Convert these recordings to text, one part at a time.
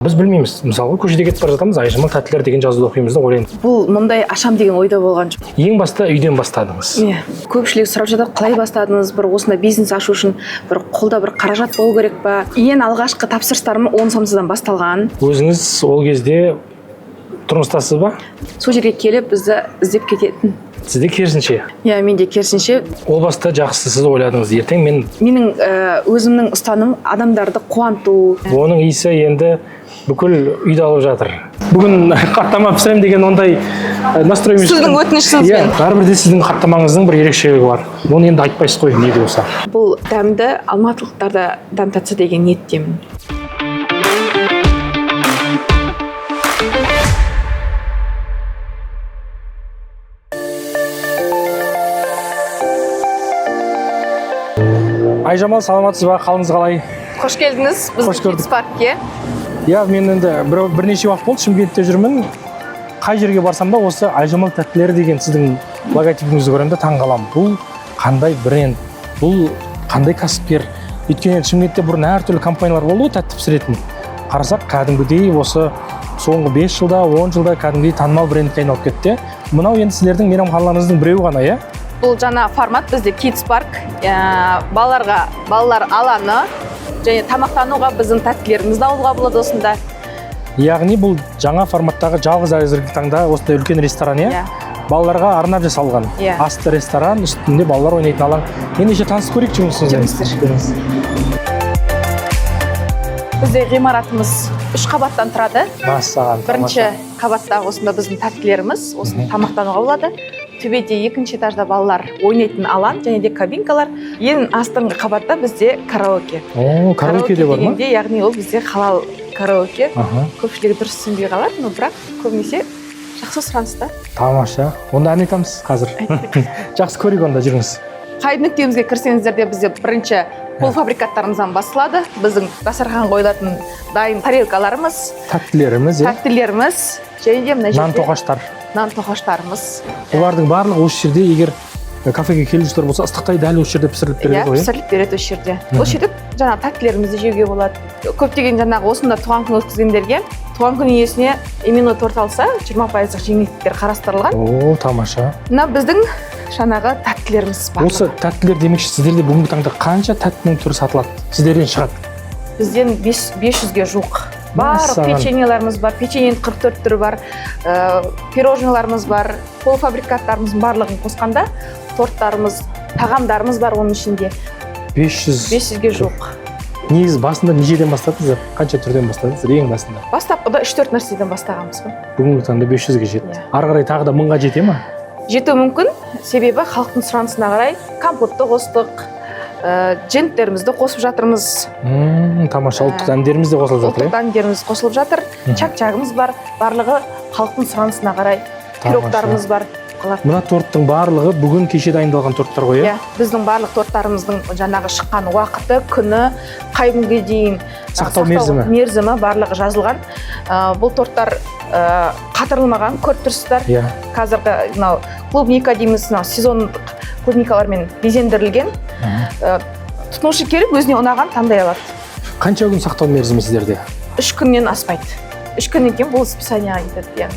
Біз білмейміз. Мысалы, көшеде кетіп бара жатамыз, Айжамал тәттілер деген жазуды оқимыз да ойлаймыз. Бұл мұндай ашам деген ойда болған жоқ. Ең баста үйден бастадыңыз. Иә. Көпшілік сұрап жатыр, қалай бастадыңыз? Бір осында бизнес ашу үшін бір қолда бір қаражат болу керек па? Ең алғашқы тапсырыстарым 10 сомсыздан басталған. Өзіңіз ол кезде тұрмыстасыз ба? Сол жерге келіп бізді іздеп кететін. Сізде керісінше. Иә, менде керісінше. Ол баста жақсы сіз ойладыңыз, ертең менің өзімнің ұстаным адамдарды қуанту. Оның иісі енді бүкіл үйді алып жатыр. Бүгін хаттама пісірем деген ондай настроймен Сіздің өтінішіңізбен. Иә, бәрібір де сіздің хаттамаңыздың бір ерекшелігі бар. Оны енді айтпайсыз ғой, не де болса. Бұл дәмді алматылықтар да дәм татса деген ниеттемін. Айжамал, саламатсыз ба? Қалыңыз қалай? Қош келдіңіз біздің Kids Park'ке. Иә, мен енді бірнеше уақыт болды Шымкентте жүрмін. Қай жерге барсам да осы Айжамал тәттілері деген сіздің логотипіңізді көремін де таң қаламын. Бұл қандай бренд? Бұл қандай кәсіпкер? Өйткені Шымкентте бұрын әртүрлі компаниялар болды ғой тәтті пісіретін. Қарасақ, кәдімгідей осы соңғы 5 жылда, 10 жылда кәдімгідей танымал брендке айналып кетті. Мынау енді сіздердің мейрамханаларыңыздың біреуі ғана, иә? Бұл жаңа формат бізде Kids Park, балалар алаңы және тамақтануға біздің тәттілерімізді алуға болады осында. Яғни бұл жаңа форматтағы жалғыз әзіргі таңда осындай үлкен ресторан, иә? Балаларға арнап жасалған. Асты ресторан, үстінде балалар ойнайтын алаң. Ендеше танысып көрейік жұмысыңызбен. Бізде ғимаратымыз 3 қабаттан тұрады. Бірінші қабатта осында біздің тәттілеріміз, осында тамақтануға болады. Төбеде 2-ші этажда балалар ойнайтын алаң және де кабинкалар. Ең астыңғы қабатта бізде караоке. Караоке де бар ма? Яғни ол бізде халал караоке. Көпшілігі дұрыс түсінбей қалады, но бірақ көбінесе жақсы сұраныста. Тамаша. Онда ән айтамыз қазір. Жақсы көрейік онда, жүріңіз. Қай нүктемізге кірсеңіздерде бізде бірінші полуфабрикаттарымыздан басталады. Біздің дастархан қойылатын дайын тарелкаларымыз, тәттілеріміз және де мына жерде нан тоқаштарымыз. Олардың барлығы осы жерде, егер кафеге келушілер болса, ыстықтай дәл осы жерде пісіріліп береді ғой? Иә, пісіріліп береді осы жерде. Осы жерде жаңағы тәттілерімізді жеуге болады. Көптеген жаңағы осында туған күн өткізгендерге туған күн иесіне именно торт алса 20% жеңілдіктер қарастырылған. О, тамаша. Мына біздің жаңағы тәттілеріміз бар. Осы тәттілер демекші, сіздерде бүгінгі таңда қанша тәттінің түрі сатылады? Сіздерден шығады? Бізден 500-ге жуық. Барлық печеньеларымыз бар, печеньенің 44 түрі бар, пирожныларымыз бар, полуфабрикаттарымыздың барлығын қосқанда торттарымыз, тағамдарымыз бар оның ішінде. 500-ге жуық. Негізі басында нешеден бастадыңыздар? Қанша түрден бастадыңыздар ең басында? Бастапқыда 3-4 нәрседен бастағанбыз ғой. Бүгінгі таңда 500-ге жетті. Ары қарай тағы да 1000-ға жете ма? Жету мүмкін, себебі халықтың сұранысына қарай компотты қостық, дженттерімізді қосып жатырмыз. Тамаша, ұлттық дәмдеріміз де қосылып жатыр. Ұлттық дәмдеріміз қосылып жатыр. Чак-чагымыз бар, барлығы халықтың сұранысына қарай. Пирогтарымыз бар. Мына торттың барлығы бүгін кеше дайындалған торттар ғой, иә? Біздің барлық торттарымыздың жаңағы шыққан уақыты, күні, қай күнге дейін сақтау мерзімі барлығы жазылған. Бұл торттар қатырылмаған, көріп тұрсыздар. Қазіргі клубника дейміз, сезондық клубникалармен безендірілген. Тұтынушы келіп өзіне ұнаған таңдай алады. Қанша күн сақтау мерзімі сіздерде? 3 күннен аспайды. 3 күннен кейін бұл списанияға кетеді.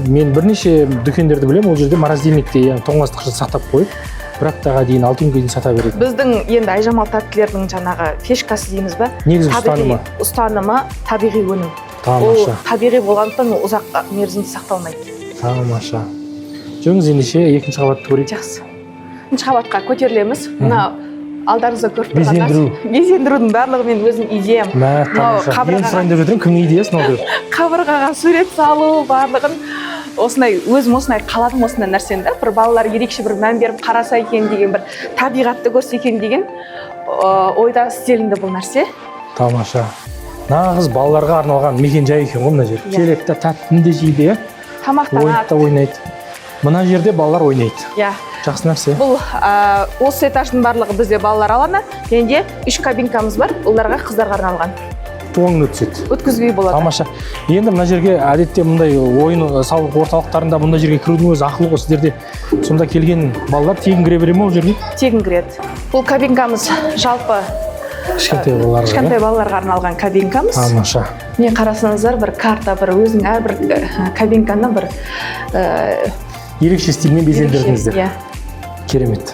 Мен бірнеше дүкендерді білемін, ол жерде морозильникте тоңазытқышта сақтап қойып, бір аптаға дейін, 6 күнге дейін сата береді. Біздің енді Айжамал тәттілердің жаңағы фишкасы дейміз ба? Негізгі ұстанымы табиғи өнім. Ол табиғи болғандықтан ұзақ мерзімде сақталмайды. Тамаша. Жүріңіз ендеше 2-ші қабатты көрейік. Жақсы. 2-ші қабатқа көтерілеміз. Мына алдарыңызда көріп тұрғандар. Безендірудің барлығы мен өзім идеям. Тамаша. Ең сұрайын деп жатырмын, кімнің идеясы мынау деп? Қабырғаға сурет салу, барлығын өзім осындай қаладым осындай нәрсені да, бір балалар ерекше бір мән беріп қараса екен деген, бір табиғатты көрсе екен деген ойда істелінді бұл нәрсе. Тамаша. Нағыз балаларға арналған мекен жай екен ғой мына жер. Келеді, тәттіні де жейді, тамақтанады, ойнайды. Мына жерде балалар ойнайды. Жақсы нәрсе. Бұл осы этаждың барлығы бізде балалар алаңы, және де 3 кабинкамыз бар, оларға қыздарға арналған. Туың өтседі. Өткізбей болады. Тамаша. Енді мына жерге әдетте мұндай ойын сауық орталықтарында мұндай жерге кірудің өзі ақылы ғой. Сіздерде сонда келген балалар тегін кіре бере ме ол жерге? Тегін кіреді. Бұл кабинкамыз жалпы кішкентай балаларға арналған кабинкамыз. Тамаша. Міне қарасаңыздар, бір карта, бір өзінің әрбір кабинканы бір ерекше стильмен безендірдіңіздер. Иә. Керемет.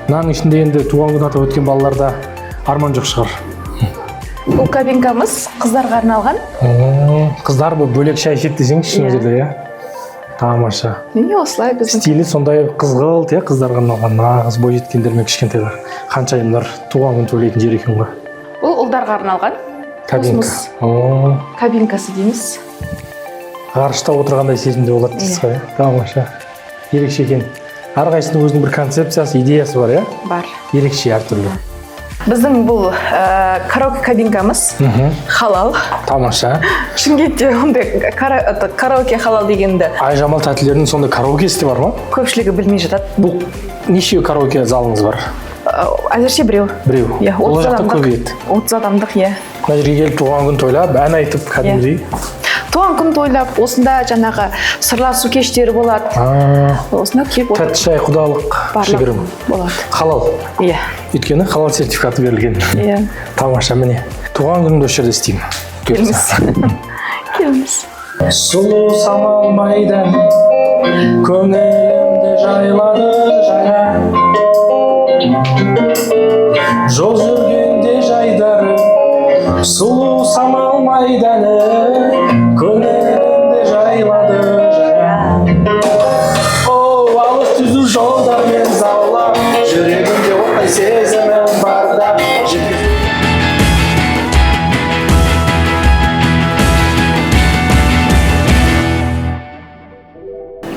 Мынаның ішінде енді туған күн атап өткен балаларда арман жоқ шығар. Бұл кабинкамыз қыздарға арналған. Қыздар бұл бөлек шай ішеді десеңізші шын жерде, иә. Тамаша. Міне осылай біздің Стилі сондай қызғылт, иә, қыздарға арналған. Нағыз бойжеткендер мен кішкентайлар. Қаншайымдар туған күн тойлайтын жер екен ғой. бұл ұлдарға арналған Кабинка. кабинкасы дейміз. Ғарышта отырғандай сезімде болады дейсіз ғой. Тамаша. Ерекше екен. Әрқайсысының өзінің бір концепциясы, идеясы бар, иә? Бар. Ерекше әртүрлі. Біздің бұл караоке кабинкамыз халал. Тамаша. Шымкентте ондай караоке халал дегенді Айжамал тәттілерінің сондай караокесі де бар ма? көпшілігі білмей жатады. Бұл неше караоке залыңыз бар? Әзірше біреу. Біреу. Иә, Ол 30 жақта адамдық. көбейеді. 30 адамдық, иә. Мына жерге келіп туған күн тойлап, ән айтып кәдімгідей. Туған күн тойлап, осында жаңағы сырласу кештері болады. Осында келіп отырып Тәтті шай, құдалық, кішігірім. болады. Халал. Иә. Өйткені халал сертификаты берілген. Иә. Тамаша, міне. Туған күнімді осы жерде істеймін. Келіңіз. Келіңіз. Сұлу самал майдан көңілімді жайлады жаңа, жол жүргенде жайдары сұлу самал майданы көңілімді жайлады жаңа. О, алыс түзу жолдармен заулап жүрегімде оттай сезімім барда.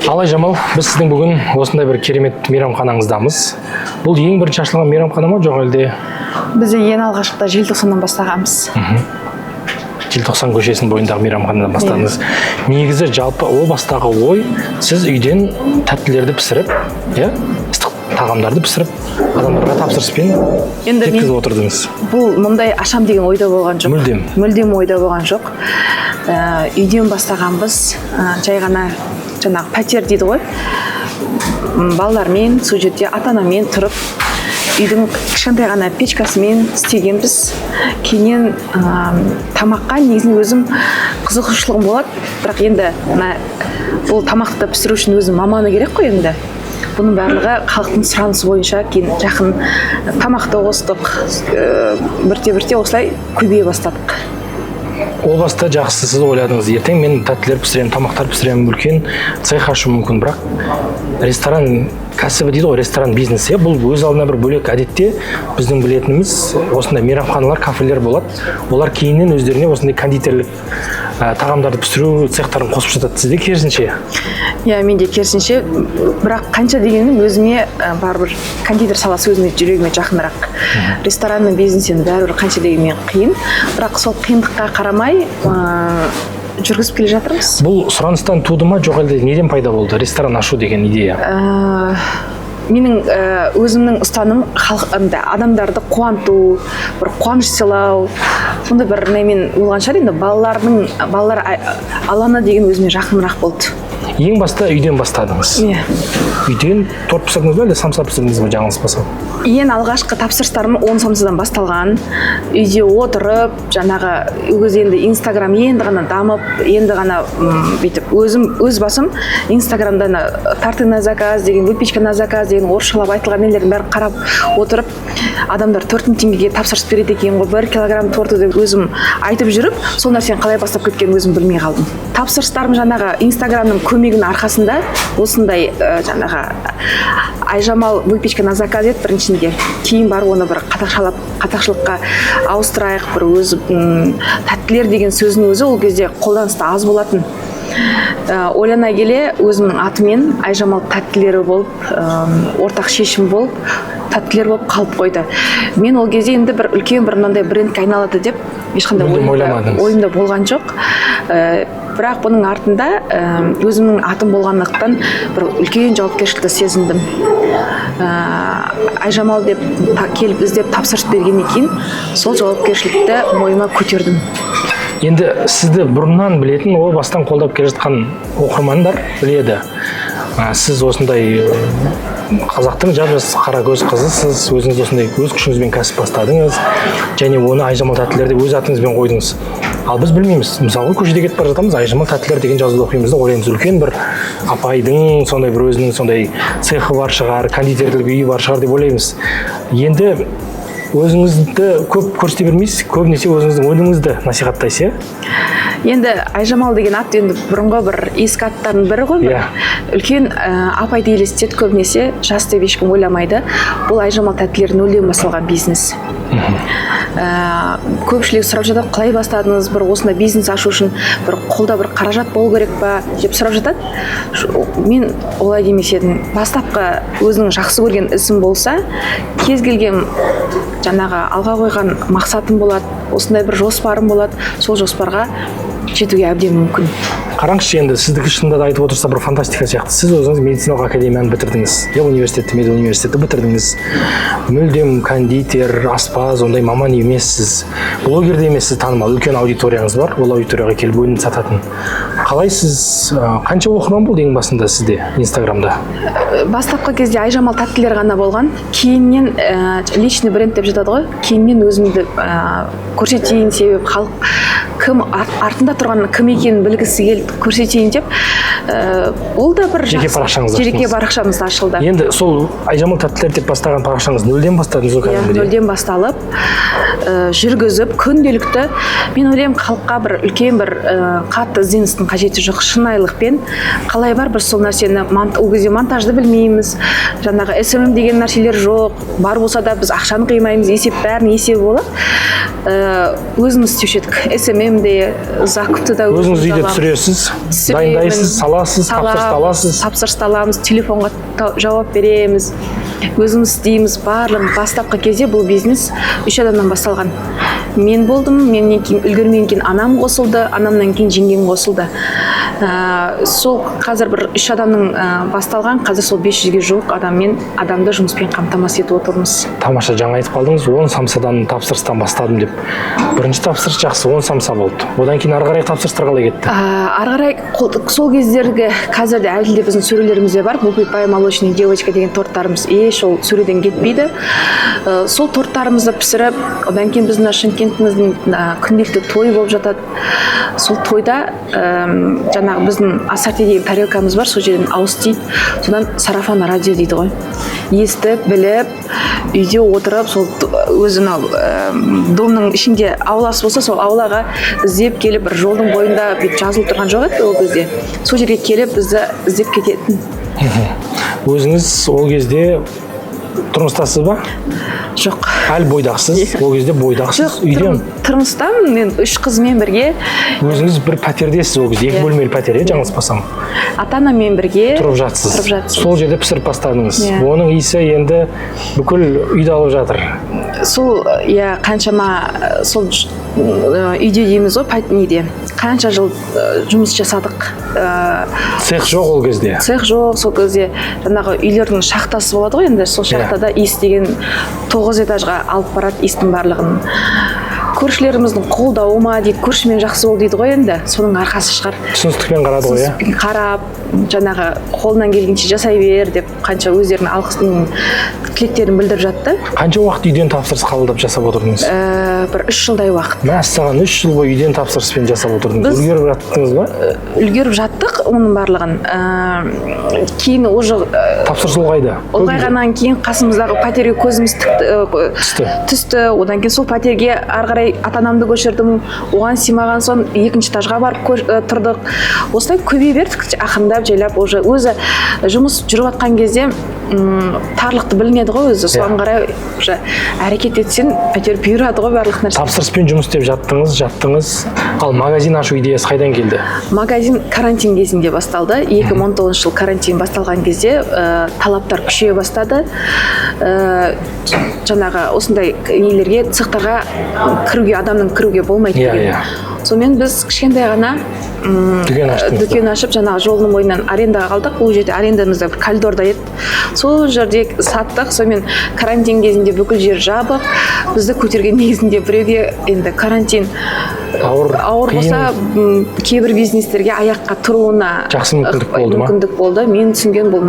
Алай Жамал, біз сіздің бүгін осындай бір керемет мейрамханаңыздамыз. Бұл ең бірінші ашылған мейрамхана ма, жоқ әлде? Бізде ең алғашқыда желтоқсаннан бастағанбыз. Желтоқсан көшесінің бойындағы мейрамханадан бастадыңыз. Негізі жалпы о бастағы ой, сіз үйден тәттілерді пісіріп, ыстық тағамдарды пісіріп, адамдарға тапсырыспен жеткізіп отырдыңыз. Бұл мұндай ашам деген ойда болған жоқ. Мүлдем ойда болған жоқ. Үйден бастағанбыз, жай ғана жаңағы пәтер дейді ғой. Балалармен, сол жерде ата-анамен тұрып, үйдің кішкентай ғана печкасымен істегенбіз. Кейіннен тамаққа негізінен өзім қызығушылығым болады, бірақ енді бұл тамақты пісіру үшін өзім маманы керек қой енді. Бұның барлығы халықтың сұранысы бойынша кейін жақын тамақты қостық, бірте-бірте осылай көбейе бастадық. О баста жақсы сіз ойладыңыз, ертең мен тәттілер пісіремін, тамақтар пісіремін, үлкен цех ашуым мүмкін, бірақ ресторан кәсібі дейді ғой, ресторан бизнесі, бұл өз алдына бір бөлек. Әдетте біздің білетініміз осындай мейрамханалар, кафелер болады. Олар кейіннен өздеріне осындай кондитерлік тағамдарды пісіру цехтарын қосып жатады. Сізде керісінше? Иә, менде керісінше, бірақ қанша дегенмен өзіме барбір кондитер саласы өзіме жүрегіме жақынырақ. Ресторанның бизнесін бәрібір қанша дегенмен қиын, бірақ сол қиындыққа қарамай жүргізіп келе жатырмыз. Бұл сұраныстан туды ма, жоқ әлде неден пайда болды ресторан ашу деген идея? Менің өзімнің ұстаным адамдарды қуанту, бір қуаныш сыйлау, сондай бір немен болған шығар. Енді балалар алаңы деген өзіме жақынырақ болды. Ең баста үйден бастадыңыз. Иә. Үйден торт пісірдіңіз бе, әлде самса пісірдіңіз бе, жаңылыспасам? Ең алғашқы тапсырыстарым 10 самсадан басталған. Үйде отырып, жаңағы өз енді Инстаграм енді ғана дамып, енді ғана бүйтіп өз басым Инстаграмдан торты на заказ деген, выпечка на заказ деген орысшалап айтылған нелердің бәрін қарап отырып, адамдар 4000 теңгеге тапсырыс береді екен ғой, 1 килограмм торты деп өзім айтып жүріп, сол нәрсені қалай бастап кеткенін өзім білмей қалдым. Тапсырыстарым жаңағы Инстаграмның көмегінің арқасында осындай жаңағы Айжамал выпечка на заказ еді біріншінде. Кейін барып оны бір қатақшылыққа ауыстырайық, бір өзі тәттілер деген сөздің өзі ол кезде қолданыста аз болатын. Ойлана келе өзімнің атымен Айжамал тәттілері болып, ортақ шешім болып, тәттілер болып қалып қойды. Мен ол кезде енді бір үлкен бір мынандай брендке айналады деп ешқандай ойымда болған жоқ. Бірақ бұның артында өзімнің атым болғандықтан бір үлкен жауапкершілікті сезіндім. Айжамал деп келіп іздеп тапсырыс бергеннен кейін сол жауапкершілікті мойныма көтердім. Енді сізді бұрыннан білетін, о бастан қолдап келе жатқан оқырмандар біледі. Сіз осындай қазақтың жап-жас қара көз қызысыз, өзіңіз осындай өз күшіңізбен кәсіп бастадыңыз және оны Айжамал тәттілер деп өз атыңызбен қойдыңыз. Ал біз білмейміз. Мысалы көшеде кетіп бара жатамыз, Айжамал тәттілер деген жазуды оқимыз да ойлаймыз, үлкен бір апайдың сондай бір өзінің сондай цехы бар шығар, кондитерлік үйі бар шығар деп ойлаймыз. Енді өзіңізді көп көрсете бермейсіз, көбінесе өзіңіздің өніміңізді насихаттайсыз, Енді Айжамал деген ат енді бұрынғы бір ескі аттардың бірі ғой. Үлкен апайды елестетеді көбінесе, жас деп ешкім ойламайды. Бұл Айжамал тәттілер нөлден басталған бизнес. Көпшілік сұрап жатады, қалай бастадыңыз, бір осында бизнес ашу үшін бір қолда бір қаражат болу керек па деп сұрап жатады. Мен олай демес едім. Бастапқы өзінің жақсы көрген ісім болса, кез келген жаңағы алға қойған мақсатым болады, осындай бір жоспарым болады, сол жоспарға жетуге әбден мүмкін. Қараңызшы, енді сіздікі шынында да айтып отырса бір фантастика сияқты. Сіз өзіңіз медициналық академияны бітірдіңіз, медуниверситетті бітірдіңіз. Мүлдем кондитер, аспаз, ондай маман емессіз. Блогер де емессіз, танымал үлкен аудиторияңыз бар, ол аудиторияға келіп өнім сататын. Қалай сіз қанша оқырман болды ең басында сізде Инстаграмда? Бастапқы кезде Айжамал тәттілер ғана болған. Кейіннен личный бренд деп жатады ғой. Кейіннен өзімді көрсетейін, себебі халық кім артында тұрған кім екенін білгісі келді, көрсетейін деп. Ол да бір жеке парақшамыз ашылды. Енді сол Айжамал тәттілер деп бастаған парақшаңыз нөлден бастадыңыз ғой кәдімгідей? Нөлден басталып, жүргізіп, күнделікті. Мен ойлаймын, халыққа бір үлкен бір қатты ізденістің қажеті жоқ, шынайылықпен қалай бар, бір сол нәрсені ол кезде монтажды білмейміз, жаңағы SMM деген нәрселер жоқ, бар болса да біз ақшаны қимаймыз, бәрін есебі болады. Өзіміз істеуші едік, SMM-де, закупты да өзіңіз үйде түсіресіз, дайындайсыз, саласыз, тапсырыс аламыз, телефонға жауап береміз, өзіміз істейміз. Барлығын бастапқы кезде бұл бизнес 3 адамнан басталған. Мен болдым, менен кейін үлгермеген кейін анам қосылды, анамнан кейін жеңгем қосылды. Сол қазір бір 3 адамның басталған, қазір сол 500-ге жуық адамды жұмыспен қамтамасыз етіп отырмыз. Тамаша, жаңа айтып қалдыңыз, 10 самсадан тапсырыстан бастадым деп. Бірінші тапсырыс жақсы, 10 самса болды. Одан кейін ары қарай тапсырыстар қалай кетті? Ары қарай сол кездерге қазірде әлі де біздің сөрелерімізде бар. Бупай молочная девочка деген торттарымыз ол сөреден кетпейді. Сол торттарымызды пісіріп, одан кейін біздің Шымкентіміздің күнделікті той болып жатады. Сол тойда жаңағы біздің ассорти деген тарелкамыз бар, сол жерден ауыз тиді. Содан сарафан радио дейді ғой. Естіп, біліп, үйде отырып, сол өзінің домның ішінде ауласы болса, сол аулаға іздеп келіп, бір жолдың бойында жазылып тұрған жоқ еді ол кезде. Сол жерге келіп, бізді іздеп кететін. Өзіңіз ол кезде тұрмыстасыз ба? Жоқ. Әлі бойдақсыз, ол кезде бойдақсыз. Жоқ, тұрмыстамын, мен 3 қызмен бірге. Өзіңіз бір пәтердесіз ол кезде, 2 бөлмелі пәтер, жаңылыспасам. Ата-анаммен бірге тұрып жатсыз. Сол жерде пісіріп бастадыңыз. Оның иісі енді бүкіл үйді алып жатыр. Сол, қаншама сол үйде дейміз ғой, неде. Қанша жыл жұмыс жасадық. Цех жоқ ол кезде? Цех жоқ, сол кезде жаңағы үйлердің шахтасы болады ғой, енді сол шахтада иіс деген 9 этажға алып барады иістің барлығын. Көршілеріміздің қолдауы ма дейді, көршімен жақсы бол дейді ғой енді, соның арқасы шығар. Түсіністікпен қарады ғой, Түсіністікпен қарап, жаңағы қолынан келгенше жасай бер деп қанша өздерінің алғысының тілектерін білдіріп жатты. Қанша уақыт үйден тапсырыс қабылдап жасап отырдыңыз? Бір 3 жылдай уақыт. Мәссаған, 3 жыл бойы үйден тапсырыспен жасап отырдыңыз. Үлгеріп жаттыңыз ба? Үлгеріп жаттық оның барлығын. Кейін уже тапсырыс ұлғайды. Ұлғайғаннан кейін қасымыздағы пәтерге көзіміз түсті. Одан кейін сол пәтерге ары қарай ата-анамды көшірдім. Оған симаған соң 2-ші этажға барып тұрдық. Осылай көбейе бердік, ақырындап жайлап уже өзі жұмыс жүріп жатқан кезде тарлықты білінеді ғой өзі. Соған қарай уже әрекет етсең пәтер бұйырады ғой барлық нәрсе. Тапсырыспен жұмыс істеп жаттыңыз. Ал магазин ашу идеясы қайдан келді? Магазин карантин кезінде басталды. 2019 жыл карантин басталған кезде талаптар күшейе бастады. Жаңағы осындай нелерге, цехтарға адамның кіруге болмайды деген. Сонымен біз кішкентай ғана дүкен ашып, жаңағы жолдың бойынан арендаға қалдық. Ол жерде арендамызда бір коридорда еді. Сол жерде саттық. Сонымен карантин кезінде бүкіл жер жабық. Бізді көтерген негізінде біреуге енді карантин ауыр болса кейбір бизнестерге аяққа тұруына жақсы мүмкіндік болды ма? Мүмкіндік болды. Мен түсінген бұл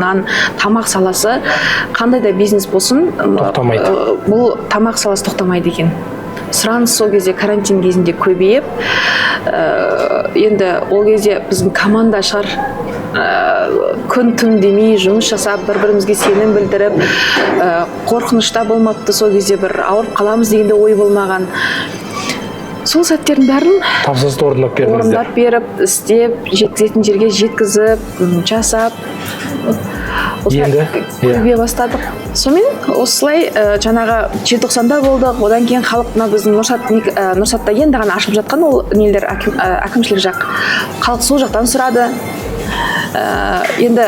тамақ саласы қандай да бизнес болсын, тоқтамайды. Бұл тамақ саласы тоқтамайды екен. Сұраныс сол кезде карантин кезінде көбейіп, енді ол кезде біздің команда шығар күн түн демей жұмыс жасап, бір-бірімізге сенім білдіріп, қорқынышта болмапты, сол кезде бір ауырып қаламыз дегенде ой болмаған. Сол сәттердің бәрін тапсырысты орындап беріп, істеп, жеткізетін жерге жеткізіп, жасап енді көбейе бастадық. Сонымен осылай жаңағы желтоқсанда болдық. Одан кейін халықна біздің Нұрсатта енді ғана ашылып жатқан ол нелер әкімшілік жақ. Халық сол жақтан сұрады. Енді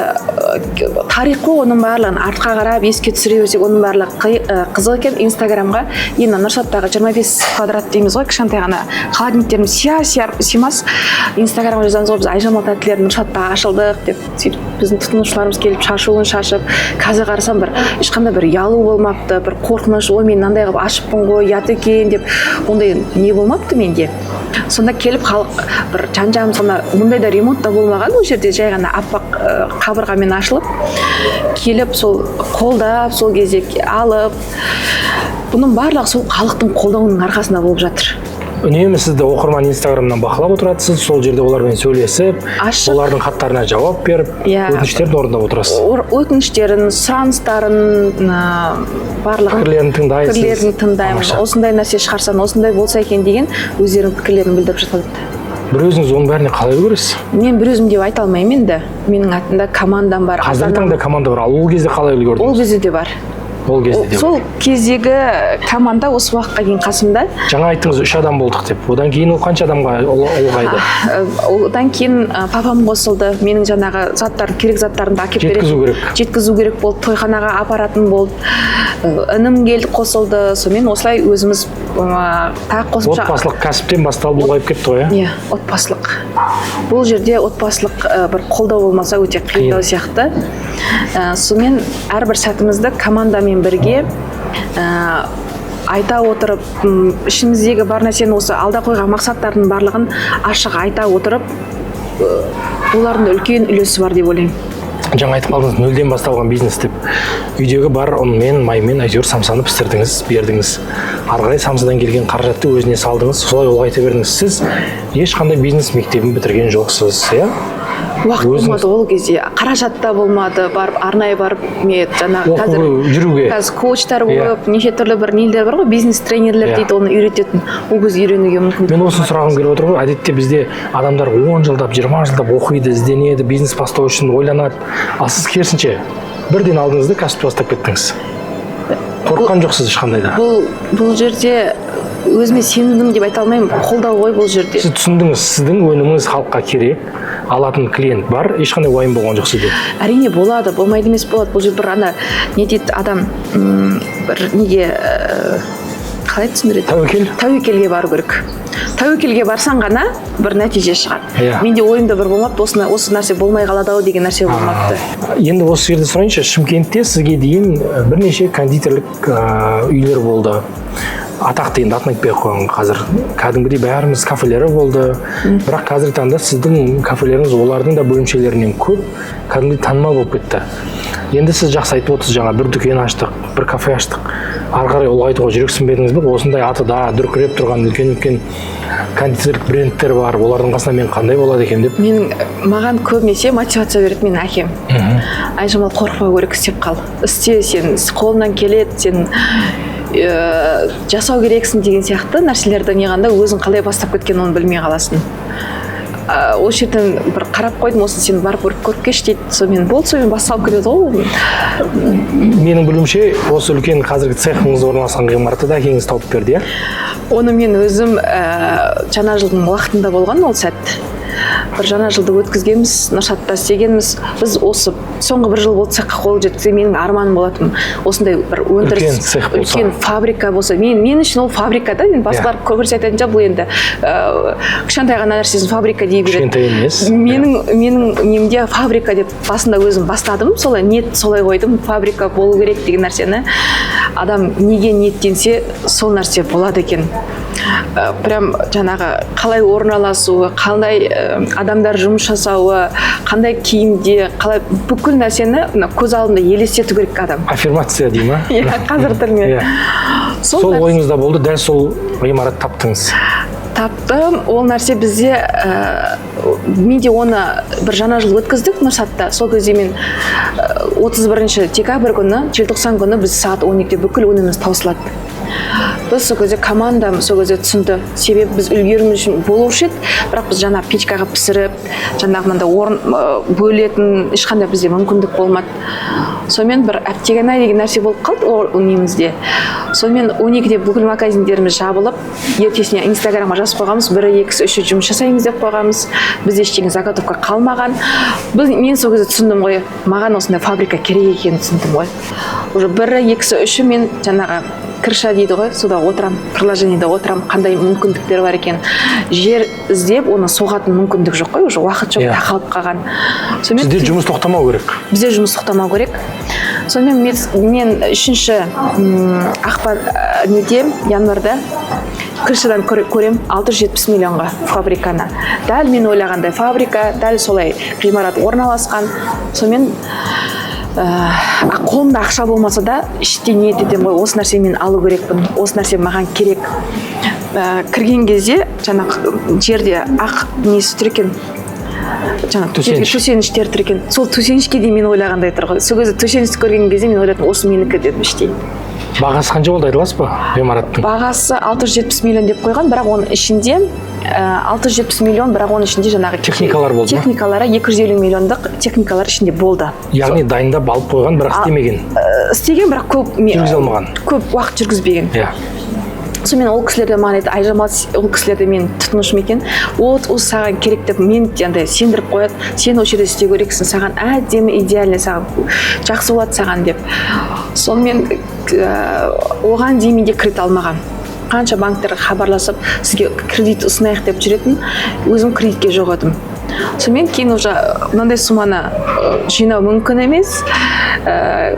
тарих қой, оның барлығын артқа қарап еске түсіре берсек, оның барлығы қызық екен. Инстаграмға енді Нұрсаттағы 25 квадрат дейміз ғой, кішкентай ғана холодильниктеріміз сыймас. Инстаграмға жазамыз ғой, біз Айжамал тәттілер Нұрсатта ашылдық деп, біздің тұтынушыларымыз келіп шашуын шашып, қазір қарасам ешқандай бір ұялу болмапты, бір қорқыныш, ой мен мынандай қылып ашыппын ғой, ұят екен деп, ондай не болмапты менде. Сонда келіп халық бір жан-жағымыз ғана, мұндай да ремонт та болмаған, ол жерде жай ғана аппақ қабырғамен ашылып, келіп сол қолдап, сол кезде алып, бұның барлығы сол халықтың қолдауының арқасында болып жатыр. Үнемі сізді оқырман Инстаграмнан бақылап отырасыз, сол жерде олармен сөйлесіп, олардың хаттарына жауап беріп, өтініштерді орындап отырасыз. Өтініштерін, сұраныстарын, барлығын пікірлерін тыңдаймын. Осындай нәрсе шығарсам, осындай болса екен деген өздерінің пікірлерін білдіріп жатады. Бір өзіңіз оның бәріне қалай көресіз? Мен бір өзім деп айта алмаймын енді. Менің атымда командам бар. Қазіргі таңда команда бар. Ол кезде қалай үлгердіңіз? Ол кезде де бар. Сол кездегі команда осы уақытқа дейін қасымда. Жаңа айттыңыз 3 адам болдық деп. Одан кейін ол қанша адамға ұлғайды? Одан кейін папам қосылды. Менің жаңағы керек заттарымды әкеп береді. Жеткізу керек болды. Тойханаға апаратын болды. Інім келді, қосылды. Сонымен осылай өзіміз тағы қосымша. Отбасылық кәсіптен басталып ұлғайып кетті ғой, иә? Отбасылық. Бұл жерде отбасылық бір қолдау болмаса өте қиындау сияқты. Сонымен әрбір сәтімізді командамен бірге айта отырып, ішіміздегі бар нәрсені, осы алда қойған мақсаттардың барлығын ашық айта отырып, олардың үлкен үлесі бар деп ойлаймын. Жаңа айтып қалдыңыз, нөлден басталған бизнес деп. Үйдегі бар ұнмен, маймен әйтеуір самсаны пісірдіңіз, бердіңіз. Ары қарай самсадан келген қаражатты өзіне салдыңыз, солай ұлғайта бердіңіз. Сіз ешқандай бизнес мектебін бітірген жоқсыз, иә? Уақыт болмады ол кезде, қаражат та болмады, барып арнайы барып жаңағы қазір коучтар болып, неше түрлі бір нелер бар ғой, бизнес тренерлер дейді, оны үйрететін, ол кезде үйренуге мүмкіндік. Мен осыны сұрағым келіп отыр ғой, әдетте бізде адамдар 10 жылдап, 20 жылдап оқиды, ізденеді, бизнес бастау үшін ойланады. Ал сіз керісінше бірден алдыңыз да кәсіпті бастап кеттіңіз. Қорыққан жоқсыз ешқандай да. Бұл жерде өзіме сендім деп айта алмаймын, қолдау ғой бұл жерде. Сіз түсіндіңіз, сіздің өніміңіз халыққа керек, алатын клиент бар, ешқандай уайым болған жоқ сізде. Әрине болады, болмайды емес болады. Бұл жерде бір ана не дейді адам, бір неге қалай түсіндіреді? Тәуекелге бару керек. Тәуекелге барсаң ғана бір нәтиже шығады. Менде ойымда бір болмапты, осы нәрсе болмай қалады-ау деген нәрсе болмапты. Енді осы жерде сұрайыншы, Шымкентте сізге дейін бірнеше кондитерлік үйлер болды. Атақты енді атын айтпай қойған, қазір кәдімгідей бәріміз кафелері болды. Бірақ қазіргі таңда сіздің кафелеріңіз олардың да бөлімшелерінен көп кәдімгідей танымал болып кетті. Енді сіз жақсы айтып отырсыз, жаңа бір дүкен аштық, бір кафе аштық. Ары қарай ұлғайтуға жүрексінбедіңіз бе? Осындай атыда дүркіреп тұрған үлкен кондитерлік брендтер бар, олардың қасында мен қандай болады екен деп. Маған көбінесе мотивация береді менің әкем. Айжамал, қорықпау керек, істеп қал. Істе, сен қолыңнан келеді, сен жасау керексің деген сияқты нәрселерді неғанда өзің қалай бастап кеткен оны білмей қаласың. Ол жерден бір қарап қойдым, осы сен барып көріп кеш дейді, сонымен болды, сонымен басталып кетеді ғой. Менің білуімше, осы үлкен қазіргі цехыңыз орналасқан ғимаратты да әкеңіз тауып берді, иә? Оны мен өзім жаңа жылдың уақытында болған ол сәт. бір жаңа жылды өткізгенбіз, Нұршатта істегенбіз. Біз осы соңғы бір жыл болды цехқа қол жеткізсе, менің арманым болатын осындай бір өндіріс, үлкен фабрика болса. Мен үшін ол фабрика да, енді басқалар көбірсе айтатынша бұл енді кішкентай ғана нәрсесін фабрика дей береді. Кішкентай емес. Менің немде фабрика деп басында өзім бастадым, солай ниет солай қойдым, фабрика болу керек деген нәрсені. Адам неге ниеттенсе, сол нәрсе болады екен. Прям жаңағы қалай орналасуы, қандай адамдар жұмыс жасауы, қандай киімде, қалай бүкіл нәрсені көз алдында елестету керек адам. Аффирмация дей ма? Иә, қазір тілмен. Сол ойыңызда болды, дәл сол ғимарат таптыңыз. Таптым, ол нәрсе бізде, менде оны бір жаңа жыл өткіздік Нұрсатта. Сол кезде мен 31 декабрь күні, желтоқсан күні біз сағат 12-де бүкіл өніміміз таусылады. Біз сол кезде командам сол кезде түсінді, себебі біз үлгеріміз үшін болушы еді, бірақ біз жаңа печкаға пісіріп, жаңағы мында орын бөлетін ешқандай бізде мүмкіндік болмады. Сонымен бір әптеген-ай деген нәрсе болып қалды ол немізде. Сонымен 12-де бүкіл магазиндеріміз жабылып, ертесіне инстаграмға жазып қойғанбыз, 1-2-3 жұмыс жасаймыз деп қойғанбыз. Біз ештеңе заготовка қалмаған. Мен сол кезде түсіндім ғой, маған осындай фабрика керек екенін түсіндім ғой. Уже 1-2-3 мен жаңағы крыша дейді ғой, суда отырам, приложениеде отырам, қандай мүмкіндіктер бар екен. Жер іздеп, оны соғатын мүмкіндік жоқ қой, уже уақыт жоқ, тақалып қалған. Сізде жұмыс тоқтамау керек. Бізде жұмыс тоқтамау керек. Сонымен мен 3-ші январда крышадан көрем 670 миллионға фабриканы. Дәл мен ойлағандай фабрика, дәл солай ғимарат орналасқан. Сонымен қолымда ақша болмаса да іштей ниет етемін ғой, осы нәрсе мен алу керекпін, осы нәрсе маған керек. Кірген кезде жаңағы жерде ақ несі тұр екен, төсеніштер тұр екен. Сол төсенішке дейін мен ойлағандай тұр ғой. Сол кезде төсенішті көрген кезде мен ойладым, осы менікі дедім іштей. Бағасы қанша болды айтыласыз ба ғимараттың? Бағасы 670 миллион деп қойған, бірақ оның ішінде 670 миллион, бірақ оның ішінде жаңағы техникалар болды ма? Техникалары 250 миллиондық техникалар ішінде болды. Яғни дайындап алып қойған, бірақ істемеген. Істеген, бірақ жүргізе алмаған. Көп уақыт жүргізбеген. Иә. Сонымен ол кісілер де маған айтты, Айжамал, ол кісілер де мен тұтынушым екен. Осы саған керек деп мен андай сендіріп қояды. Сен осы жерде істеу керексің, саған әдемі, идеальный, саған жақсы болады саған деп. Сонымен оған дейін менде кредит алмаған. Қанша банктерге хабарласып, сізге кредит ұсынайық деп жүретін, өзім кредитке жоқ едім. Сонымен кейін уже мынандай сумманы жинау мүмкін емес.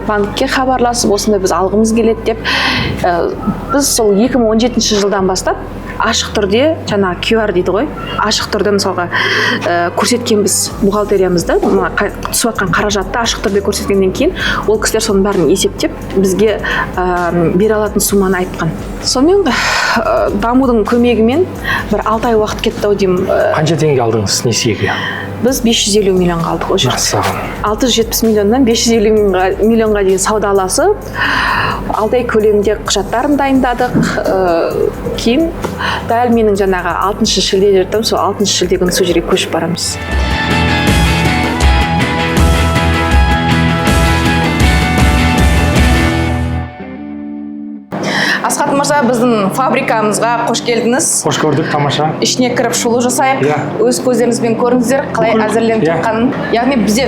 Банкке хабарласып, осындай біз алғымыз келеді деп. Біз сол 2017 жылдан бастап ашық түрде, жаңағы QR дейді ғой, ашық түрде мысалға көрсеткенбіз бухгалтериямызда, түсіп жатқан қаражатты ашық түрде көрсеткеннен кейін, ол кісілер соның бәрін есептеп, бізге бере алатын сумманы айтқан. Сонымен дамудың көмегімен бір 6 ай уақыт кетті деймін. Қанша теңге алдыңыз несиеге? Біз 550 миллионға алдық ол жерде. Жақсы. 670 миллионнан 550 миллионға дейін саудаласып, 6 ай көлемінде құжаттарын дайындадық. Кейін дәл менің жаңағы 6-шы шілде жүрдім, сол 6-шы шілде күні сол жерге көшіп барамыз. Асхат мырза, біздің фабрикамызға қош келдіңіз. Қош көрдік, тамаша. Ішіне кіріп шолу жасайық. Өз көздеріңізбен көріңіздер, қалай әзірленіп жатқанын. Яғни бізде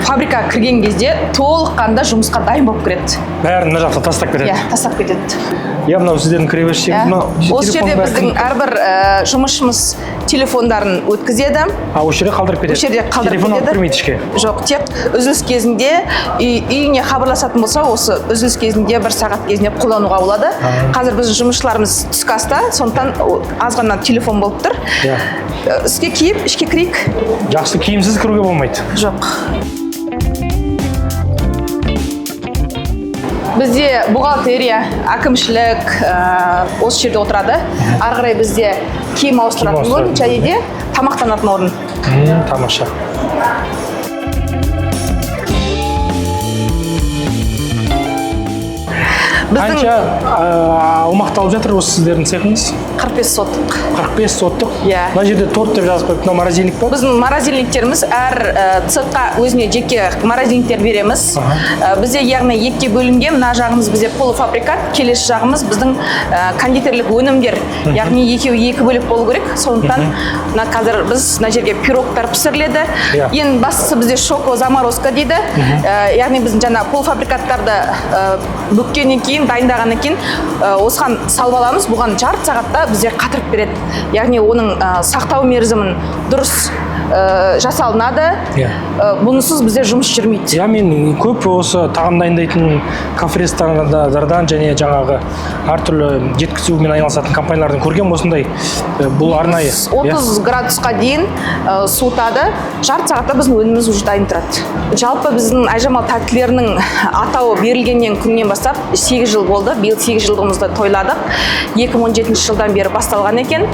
фабрика кірген кезде толыққанда жұмысқа дайын болып кіреді. Бәрін мына жақта тастап кетеді. Иә, тастап кетеді. Иә, мынау сіздердің кіреберіс жеріңіз. Осы жерде біздің әрбір жұмысшымыз телефондарын өткізеді. Осы жерде қалдырып кетеді. Осы жерде қалдырып кетеді. Телефон алып кірмейді ішке. Жоқ, тек үзіліс кезінде үйіне хабарласатын болса, осы үзіліс кезінде 1 сағат кезінде қолдануға болады. Қазір біздің жұмысшыларымыз түскі аста, сондықтан аз ғана телефон болып тұр. Іске киіп, ішке кірейік. Жақсы, киімсіз кіруге болмайды. Жоқ. Бізде бухгалтерия, әкімшілік осы жерде отырады. Ары қарай бізде киім ауыстыратын орын, және де тамақтанатын орын. Тамаша. Қанша аумақты алып жатыр осы сіздердің цехыңыз? 45 сотық. 45 соттық. Иә. Мына жерде торт деп жазып қойып, мынау морозильник па? Біздің морозильниктеріміз әр цехқа өзіне жеке морозильниктер береміз. Бізде яғни екіге бөлінген, мына жағымыз бізде полуфабрикат, келесі жағымыз біздің кондитерлік өнімдер. Яғни екеуі екі бөлек болу керек. Сондықтан мына қазір біз мына жерге пирогтар пісіріледі. Ең бастысы бізде шоко заморозка дейді. Яғни біздің жаңа полуфабрикаттарды бүккеннен кейін, дайындағаннан кейін осыған салып аламыз. Бұған жарты сағатта бізде қатырып береді. Яғни оның сақтау мерзімін дұрыс жасалынады. Бұнысыз бізде жұмыс жүрмейді. Я мен көп осы тағам дайындайтын кафе ресторандардан және жаңағы әртүрлі жеткізумен айналысатын компаниялардан көрген осындай бұл арнайы 30 градусқа дейін суытады. Жарты сағатта біздің өніміміз уже дайын тұрады. Жалпы біздің Айжамал тәттілерінің атауы берілгеннен күннен бастап 8 жыл болды. Биыл 8 жылдығымызды тойладық. 2017 жылдан бері басталған екен.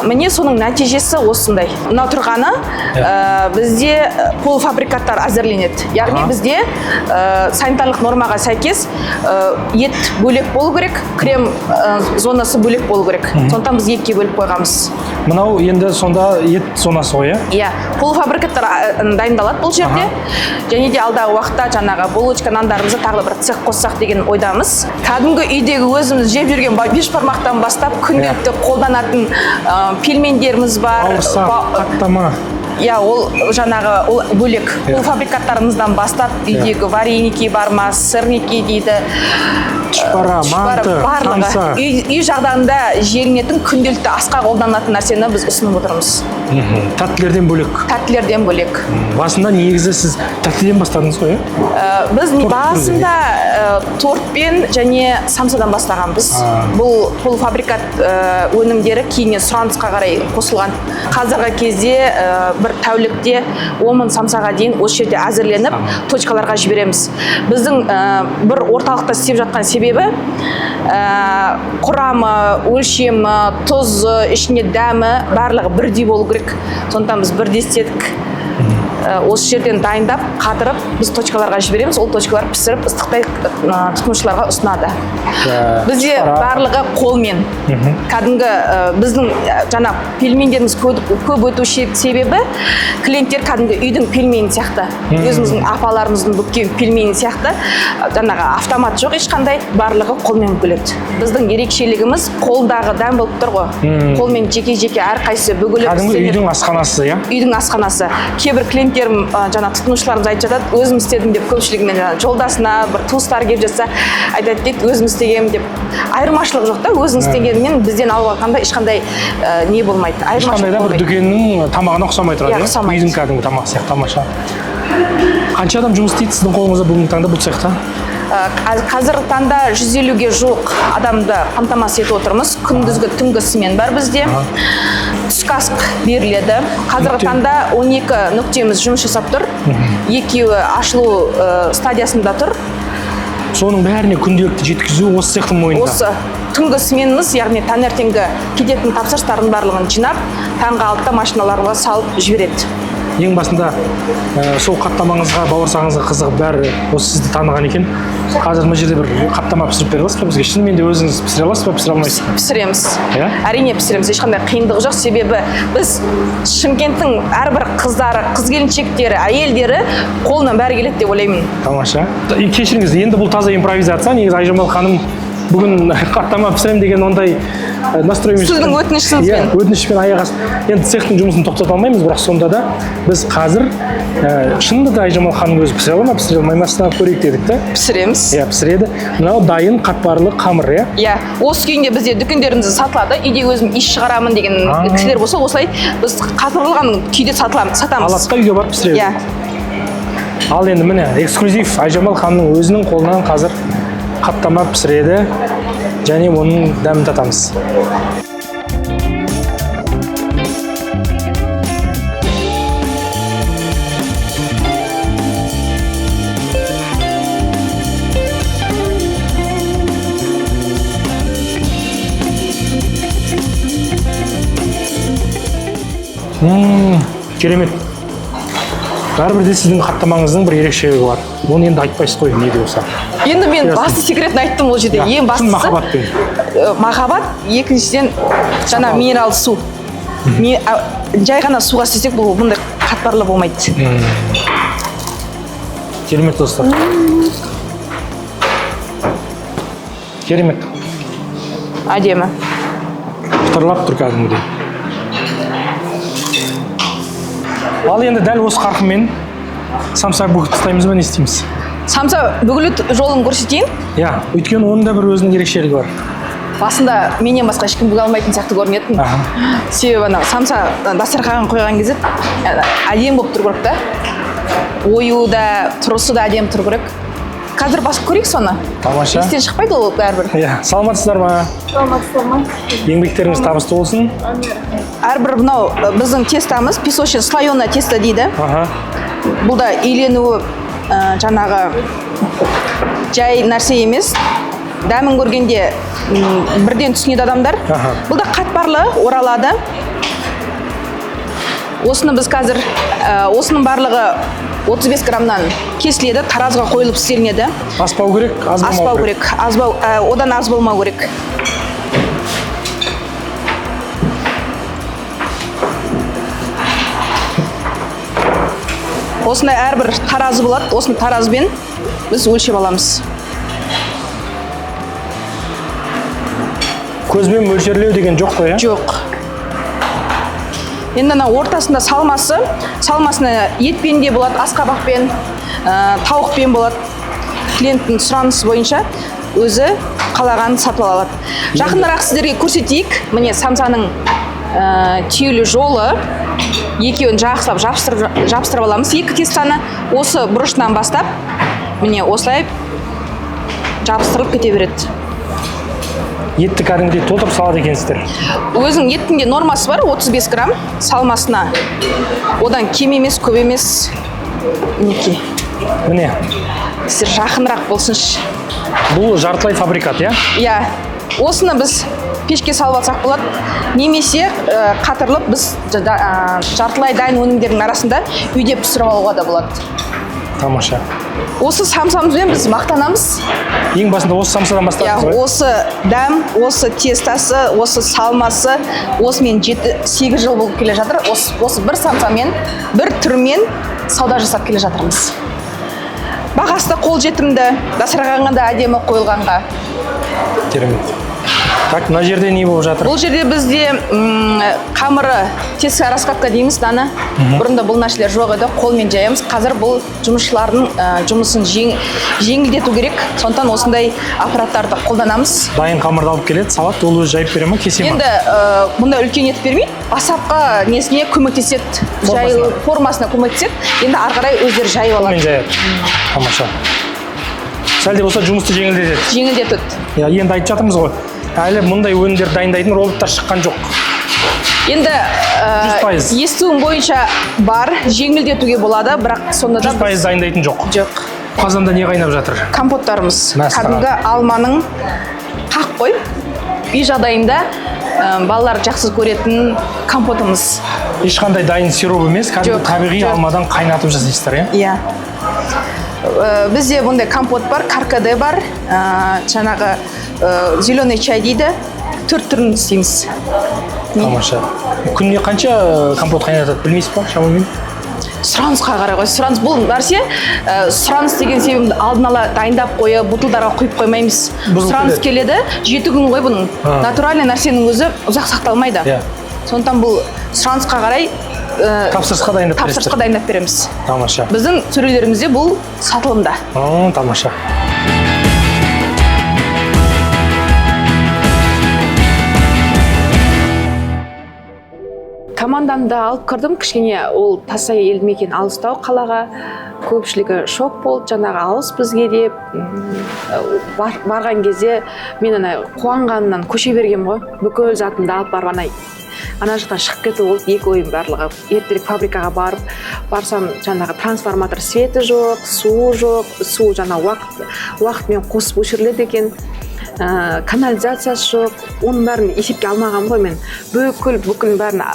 Міне соның нәтижесі осындай. Мынау тұрғаны бізде полуфабрикаттар әзірленеді. Яғни бізде санитарлық нормаға сәйкес ет бөлек болу керек, крем зонасы бөлек болу керек. Сондықтан біз екіге бөліп қойғанбыз. Мынау енді сонда ет зонасы ғой, иә? Полуфабрикаттар дайындалады бұл жерде. Және де алдағы уақытта жаңағы булочка нандарымызды тағы бір цех қоссақ деген ойдамыз. Кәдімгі үйдегі өзіміз жеп жүрген бешбармақтан бастап күнделікті қолданатын пельмендеріміз бар. Бауырсақ, қаттама. Иә, ол жаңағы ол бөлек. Полуфабрикаттарымыздан бастап үйдегі вареники бар ма, сырники дейді. Шпара, манты, самса. Үй жағдайында желінетін күнделікті асқа қолданатын нәрсені біз ұсынып отырмыз. Тәттілерден бөлек. Тәттілерден бөлек. Басында негізі сіз тәттіден бастадыңыз ғой, біз басында тортпен және самсадан бастағанбыз. Бұл полуфабрикат өнімдері кейіннен сұранысқа қарай қосылған. Қазіргі кезде бір тәулікте 10 мың самсаға дейін осы жерде әзірленіп, точкаларға жібереміз. Біздің бір орталықта істеп жатқан себебі құрамы, өлшемі, тұзы, ішіне дәмі барлығы бірдей болу керек. Сондықтан біз бірдей істедік. Осы жерден дайындап, қатырып, біз точкаларға жібереміз. Ол точкалар пісіріп, ыстықтай тұтынушыларға ұсынады. Бізде барлығы қолмен. Кәдімгі біздің жаңа пельмендеріміз көп өту себебі клиенттер кәдімгі үйдің пельмені сияқты. Өзіміздің апаларымыздың бүккен пельмені сияқты. Жаңағы автомат жоқ ешқандай, барлығы қолмен бүгіледі. Біздің ерекшелігіміз қолдағы дәм болып тұр ғой. Қолмен жеке-жеке әрқайсысы бүгіліп. Кәдімгі үйдің асханасы, иә? Үйдің асханасы. Кейбір клиенттерім, жаңа тұтынушыларымыз айтып жатады, өзім істедім деп көпшілігімен жолдасына, бір туыстар келіп жатса, айтады дейді, өзім істегенмін деп. Айырмашылық жоқ та, өзің істегенмен бізден алып алғанда ешқандай не болмайды. Ешқандай да бір дүкеннің тамағына ұқсамай тұрады, иә? Үйдің кәдімгі тамақ сияқты, тамаша. Қанша адам жұмыс істейді сіздің қолыңызда бүгінгі таңда бұл цехта? Қазіргі таңда 150-ге жуық адамды қамтамасыз етіп отырмыз. Күндізгі түнгі смен бар бізде. Түскі ас беріледі. Қазіргі таңда 12 нүктеміз жұмыс жасап тұр. Екеуі ашылу стадиясында тұр. Соның бәріне күнделікті жеткізу осы цехтың мойнында. Осы түнгі сменіміз, яғни таңертеңгі кететін тапсырыстардың барлығын жинап, таңғы 6-та машиналарға салып жібереді. Ең басында сол қаттамаңызға, бауырсағыңызға қызығып бәрі осы сізді таныған екен. Қазір мына жерде бір қаттама пісіріп бере аласыз ба бізге? Шынымен де өзіңіз пісіре аласыз ба, пісіре алмайсыз? Пісіреміз. Әрине пісіреміз. Ешқандай қиындығы жоқ. Себебі біз Шымкенттің әрбір қыздары, қыз-келіншектері, әйелдері қолынан бәрі келеді деп ойлаймын. Тамаша. Кешіріңіз, енді бұл таза импровизация. Негізі Айжамал ханым бүгін қаттама пісірем деген ондай настроймен. Сіздің өтінішіңізбен. Өтінішпен аяқ асты. Енді цехтың жұмысын тоқтата алмаймыз, бірақ сонда да біз қазір шынында да Айжамал ханым өзі пісіре ала ма, пісіре алмай ма сынап көрейік дедік та. Пісіреміз. Иә, пісіреді. Мынау дайын қатпарлы қамыр, иә? Иә, осы күйінде бізде дүкендерімізде сатылады. Үйде өзім иш шығарамын деген кісілер болса, осылай біз қатырылған күйде сатамыз. Алатқа үйге барып пісіреді. Иә. Ал енді міне эксклюзив Айжамал ханымның өзінің қолынан қазір қаттама пісіреді және оның дәмін татамыз. Керемет. бәрібір де сіздің хаттамаңыздың бір ерекшелігі бар. Оны енді айтпайсыз ғой, не де болса. Енді мен басты секретін айттым ол жерде. Ең бастысы махаббатпен. Махаббат, екіншіден жаңа минералды су. Жай ғана суға істесек бұл бұндай қатпарлы болмайды. Керемет достар. Керемет. Әдемі. Құтырлап тұр кәдімгідей. Ал енді дәл осы қарқынмен самса бүгіп тастаймыз ба, не істейміз? Самса бүгілу жолын көрсетейін. Иә, өйткені оның да бір өзінің ерекшелігі бар. Басында менен басқа ешкім бүге алмайтын сияқты көрінетін. Себебі анау самса дастарханға қойған кезде әдемі болып тұру керек та. Ойы да, тұрысы да әдемі тұру керек. Қазір басып көрейік соны. Тамаша. Естен шықпайды ол бәрібір. Иә, саламатсыздар ма? Саламатсыздар ма? Еңбектеріңіз табысты болсын. Әрбір мынау біздің тестамыз песочный слоеный тесто дейді. Бұл да үйленуі жаңағы жай нәрсе емес. Дәмін көргенде бірден түсінеді адамдар. Бұл да қатпарлы, оралады. Осыны біз қазір, осының барлығы 35 граммнан кесіледі, таразға қойылып істелінеді. Аспау керек, аз болмау керек. Одан аз болмау керек. Осындай әрбір таразы болады, осыны таразбен біз өлшеп аламыз. Көзбен мөлшерлеу деген жоқ қой, Жоқ. Енді ортасында салмасына етпен де болады, асқабақпен, тауықпен болады. Клиенттің сұранысы бойынша өзі қалаған сатып алады. Жақынырақ сіздерге көрсетейік. Міне самсаның түйелі жолы. Екеуін жақсылап жабыстырып аламыз. Екі тестаны осы бұрышынан бастап, міне осылай жабыстырылып кете береді. Етті кәдімгідей толтырып салады екенсіздер. Өзің еттінде нормасы бар 35 грамм салмасына. Одан кем емес, көп емес. Мінекей. Міне. Сіздер жақынырақ болсыншы. Бұл жартылай фабрикат, иә? Иә. Осыны біз пешке салып алсақ болады. Немесе қатырылып біз жартылай дайын өнімдердің арасында үйде пісіріп алуға да болады. Тамаша. Осы самсамызбен біз мақтанамыз. Ең басында осы самсадан бастадыңыз ғой? Осы дәм, осы тестасы, осы салмасы, осымен 7-8 жыл болып келе жатыр. Осы бір самсамен, бір түрмен сауда жасап келе жатырмыз. Бағасы да қолжетімді, дастарханға да әдемі қойылғанға. Керемет. Так, мына жерде не болып жатыр? Бұл жерде бізде қамыры тесік раскатка дейміз дана. Бұрында бұл нәрселер жоқ еді, қолмен жаямыз. Қазір бұл жұмысшылардың жұмысын жеңілдету керек. Сондықтан осындай аппараттарды қолданамыз. Дайын қамырды алып келеді, салат ол өзі жайып бере ме, кесе ме? Енді бұнда үлкен ет бермейді. Бастапқы несіне көмектеседі, формасына көмектеседі. Енді ары қарай өздері жайып алады. Қолмен жаяды. Тамаша. Сәл де болса жұмысты жеңілдетеді. Жеңілдетеді. Енді айтып жатырмыз ғой. Әлі мұндай өнімдер дайындайтын роботтар шыққан жоқ. Енді 100%. естуім бойынша бар, жеңілдетуге болады, бірақ сонда да 100% дайындайтын жоқ. Жоқ. Қазанда не қайнап жатыр? Компоттарымыз. Кәдімгі алманың қақ қойып, үй жағдайында балалар жақсы көретін компотымыз. Ешқандай дайын сироп емес, кәдімгі табиғи алмадан қайнатып жасайсыздар, иә? Иә. Бізде бұндай компот бар, каркаде бар, жаңағы зеленый чай дейді, 4 түрін істейміз. Тамаша. Күніне қанша компот қайнатады, білмейсіз ба, шамамен? Сұранысқа қарай ғой. Сұраныс бұл нәрсе, сұраныс деген себебін алдын ала дайындап қойып, бутылдарға құйып қоймаймыз. Сұраныс келеді, 7 күн ғой бұның. Натуральный нәрсенің өзі ұзақ сақталмайды. Сондықтан бұл сұранысқа қарай тапсырысқа дайындап береміз. Тамаша. Біздің сөрелерімізде бұл сатылымда. Тамаша. Командамды алып кірдім, кішкене ол Тасай елді мекен алыстау қалаға. Көпшілігі шок болды, жаңағы алыс бізге деп. Барған кезде мен қуанғаннан көше бергем ғой. Бүкіл затымды алып барып ана жақтан шығып кету болды, екі ойым барлығы. Ертерек фабрикаға барсам, жаңағы трансформатор светі жоқ, су жоқ, су жаңа уақытмен қосып өшіріледі екен. канализациясы жоқ, оның бәрін есепке алмаған ғой мен. Бүкіл бәрін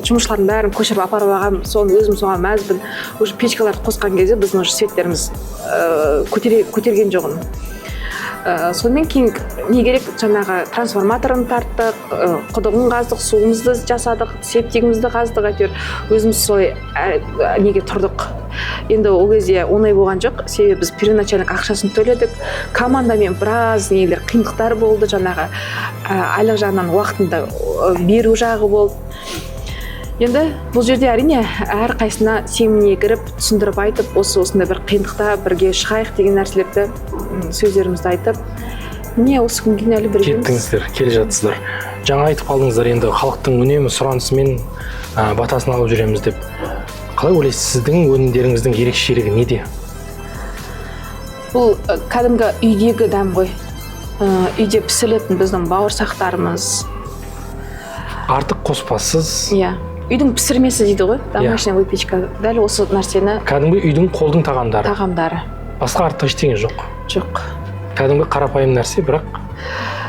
жұмысшылардың бәрін көшіріп апарып алғам, соны өзім соған мәзбін. Уже печкаларды қосқан кезде біздің уже светтеріміз көтерген жоғын. Сонымен кейін не керек, жаңағы трансформаторын тарттық, құдығын қаздық, суымызды жасадық, септигімізді қаздық, әйтеуір өзіміз солай неге тұрдық. Енді ол кезде оңай болған жоқ, себебі біз первоначально ақшасын төледік, командамен біраз нелер қиындықтар болды, жаңағы айлық жағынан уақытында беру жағы болды. Енді бұл жерде әрине әрқайсына семіне кіріп, түсіндіріп айтып, осындай бір қиындықта бірге шығайық деген нәрселерді сөздерімізді айтып, міне осы күнге әлі біргеміз. Кеттіңіздер, келе жатсыздар. Жаңа айтып қалдыңыздар, енді халықтың үнемі сұранысымен батасын алып жүреміз деп. Қалай ойлайсыз, сіздің өнімдеріңіздің ерекшелігі неде? Бұл кәдімгі үйдегі дәм ғой. Үйде пісірілетін біздің бауырсақтарымыз. Артық қоспасыз. Иә. Үйдің пісірмесі дейді ғой, домашняя выпечка. Дәл осы нәрсені. Кәдімгі үйдің қолдың тағамдары. Тағамдары. Басқа артық ештеңе жоқ. Жоқ. Кәдімгі қарапайым нәрсе, бірақ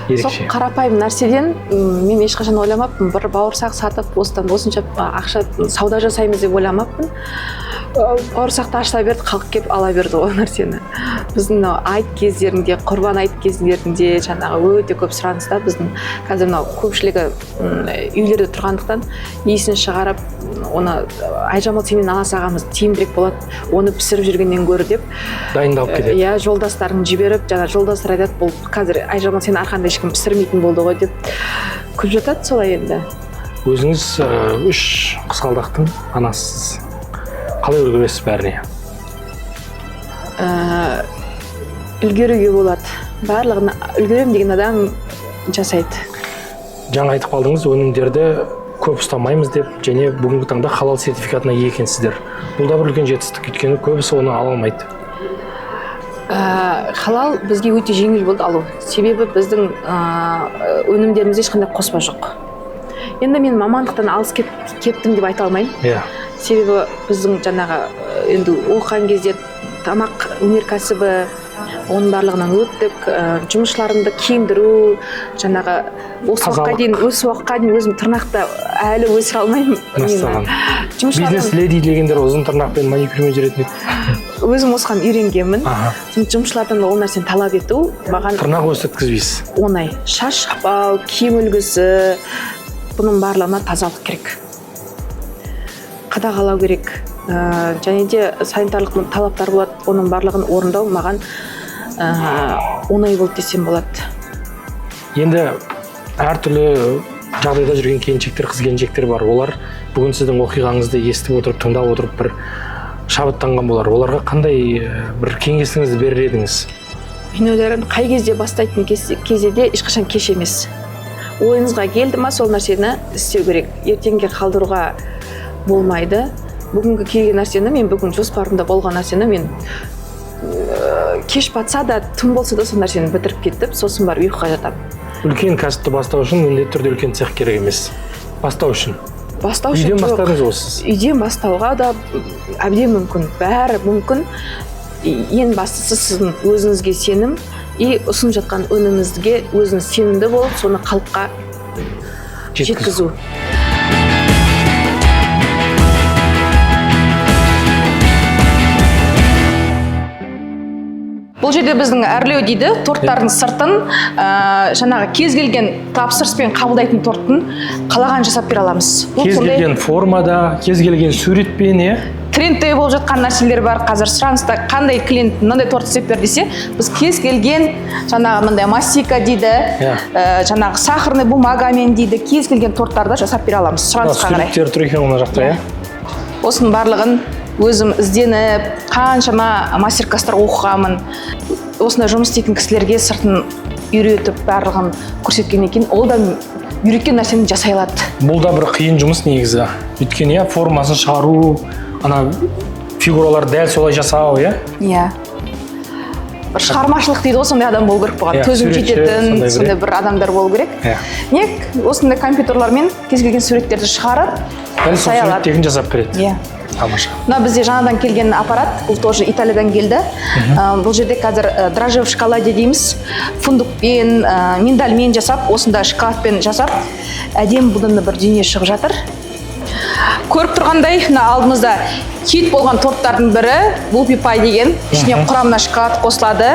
ерекше. Сол қарапайым нәрседен мен ешқашан ойламаппын, бір бауырсақ сатып, осыдан осынша ақша сауда жасаймыз деп ойламаппын. Бауырсақты ашыла берді, халық келіп ала берді ол нәрсені. Біздің айт кездерінде, құрбан айт кездерінде жаңағы өте көп сұраныста біздің қазір көпшілігі үйлерде тұрғандықтан иісін шығарып, оны Айжамал сенен ала сағамыз тиімдірек болады, оны пісіріп жүргеннен гөрі деп дайындалып кетеді. Иә, жолдастарын жіберіп, жаңа жолдастар айтады, бұл қазір Айжамал сен арқанда ешкім пісірмейтін болды ғой деп күліп жатады. Солай енді. Өзіңіз 3 қызғалдақтың анасысыз. Қалай үлгересіз бәріне? Үлгеруге болады. Барлығын үлгерем деген адам жасайды. Жаңа айтып қалдыңыз, өнімдерді көп ұстамаймыз деп, және бүгінгі таңда халал сертификатына ие екенсіздер. Бұл да бір үлкен жетістік, өйткені көбісі оны ала алмайды. Халал бізге өте жеңіл болды алу. Себебі біздің өнімдерімізде ешқандай қоспа жоқ. Енді мен мамандықтан алыс кеттім деп айта алмаймын. Иә. Себебі біздің жаңағы енді оқыған кезде тамақ өнеркәсібі, оның барлығынан өттік, жұмысшыларымды киіндіру, жаңағы осы уақытқа дейін өзім тырнақты әлі өсіре алмаймын. Бизнес леди дегендер ұзын тырнақпен маникюрмен жүретін еді. Өзім осыған үйренгенмін. Жұмысшылардан ол нәрсені талап ету маған тырнақ өсірткізбейсіз. Оңай. Шаш шықпау, киім үлгісі, бұның барлығына тазалық керек. Қадағалау керек. Және де санитарлық талаптар болады, оның барлығын орындау маған оңай болды десем болады. Енді әртүрлі жағдайда жүрген келіншектер, қыз келіншектер бар. Олар бүгін сіздің оқиғаңызды естіп отырып, тыңдап отырып бір шабыттанған болар. Оларға қандай бір кеңесіңізді берер едіңіз? Мен ойлаймын, қай кезде бастайтын кезде де ешқашан кеш емес. Ойыңызға келді ма, сол нәрсені істеу керек. Ертеңге қалдыруға болмайды. Бүгінгі келген нәрсені, мен бүгін жоспарымда болған нәрсені мен кеш батса да, түн болса да сол нәрсені бітіріп кеттіп, сосын барып ұйқыға жатамын. Үлкен кәсіпті бастау үшін міндетті түрде үлкен цех керек емес. Бастау үшін. Үйден бастадыңыз осы. Үйден бастауға да әбден мүмкін, бәрі мүмкін. Ең бастысы сіздің өзіңізге сенім, ұсынып жатқан өніміңізге өзіңіз сенімді болып, соны халыққа жеткізу. Бұл жерде біздің әрлеу дейді, торттардың сыртын жаңағы кез келген тапсырыспен қабылдайтын торттың қалаған жасап бере аламыз. Кез келген формада, кез келген суретпен, трендте болып жатқан нәрселер бар. Қазір сұраныста қандай клиент мынандай торт істеп бер десе, біз кез келген жаңағы мындай мастика дейді, жаңағы сахарный бумагамен дейді, кез келген торттарды жасап бере аламыз. Сұранысқа қарай. Суреттер тұр екен мына жақта, Осының барлығын өзім ізденіп, қаншама мастер-класстар оқығанмын. Осындай жұмыс істейтін кісілерге сыртын үйретіп, барлығын көрсеткеннен кейін, ол да үйреткен нәрсені жасай алады. Бұл да бір қиын жұмыс негізі. Өйткені формасын шығару, ана фигуралар дәл солай жасау, Иә. Бір шығармашылық дейді, осындай адам болу керек болған. Төзім жететін, сондай бір адамдар болу керек. Осындай компьютерлармен кез келген суреттерді шығарып, дәл сол суреттегін жасап береді. Тамаша. Мына бізде жаңадан келген аппарат, бұл тоже Италиядан келді. Бұл жерде қазір драже в шоколаде дейміз. Фундукпен, миндальмен жасап, осында шоколадпен жасап, әдемі бұдан бір дүние шығып жатыр. Көріп тұрғандай, мына алдымызда хит болған торттардың бірі Whoopie Pie деген. Ішіне құрамына шоколад қосылады.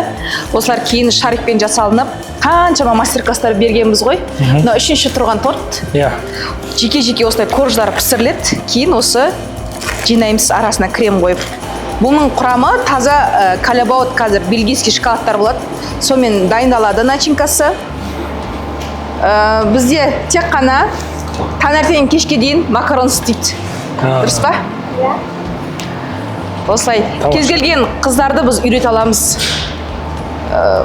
Осылар кейін шарикпен жасалынып, қаншама мастер-класстар бергенбіз ғой. Мына үшінші тұрған торт. Жеке-жеке осылай корждар пісіріледі. Кейін осы жинаймыз арасына крем қойып. Бұның құрамы таза калябаут, қазір бельгийский шоколадтар болады. Сонымен дайындалады начинкасы. Бізде тек қана таңертең кешке дейін макарон істейді. Дұрыс па? Иә. Осылай кез келген қыздарды біз үйрете аламыз.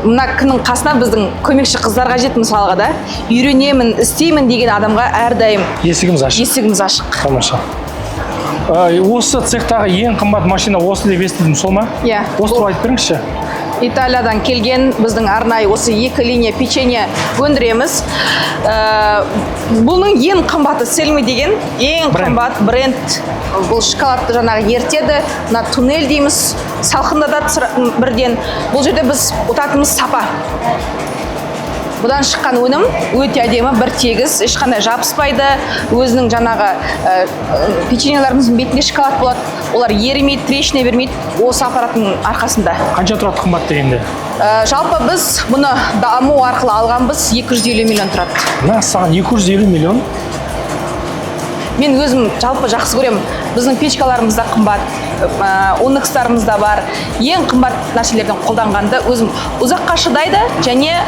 Мына кінің қасына біздің көмекші қыздар қажет мысалға да. Үйренемін, істеймін деген адамға әрдайым есігіміз ашық. Тамаша. Осы цехтағы ең қымбат машина осы деп естідім, сол ма? Иә. Осы туралы айтып беріңізші. Италиядан келген біздің арнайы осы 2 линия печенье өндіреміз. Бұның ең қымбаты Селми деген ең қымбат бренд. Бұл шоколадты жаңағы ертеді. Мына туннель дейміз. Салқындатады бірден. Бұл жерде біз ұтатымыз сапа. Бұдан шыққан өнім өте әдемі, бір тегіс, ешқандай жабыспайды. Өзінің жаңағы печеньелеріміздің бетінде шоколад болады. Олар ерімейді, трещина бермейді осы аппараттың арқасында. Қанша тұрады қымбат дегенде? Жалпы біз бұны даму арқылы алғанбыз 250 миллион тұрады. На, саған 250 миллион? Мен өзім жалпы жақсы көремін. Біздің печкаларымыз да қымбат, оникстарымыз да бар. Ең қымбат нәрселерден қолданғанды өзім ұзаққа шыдайды және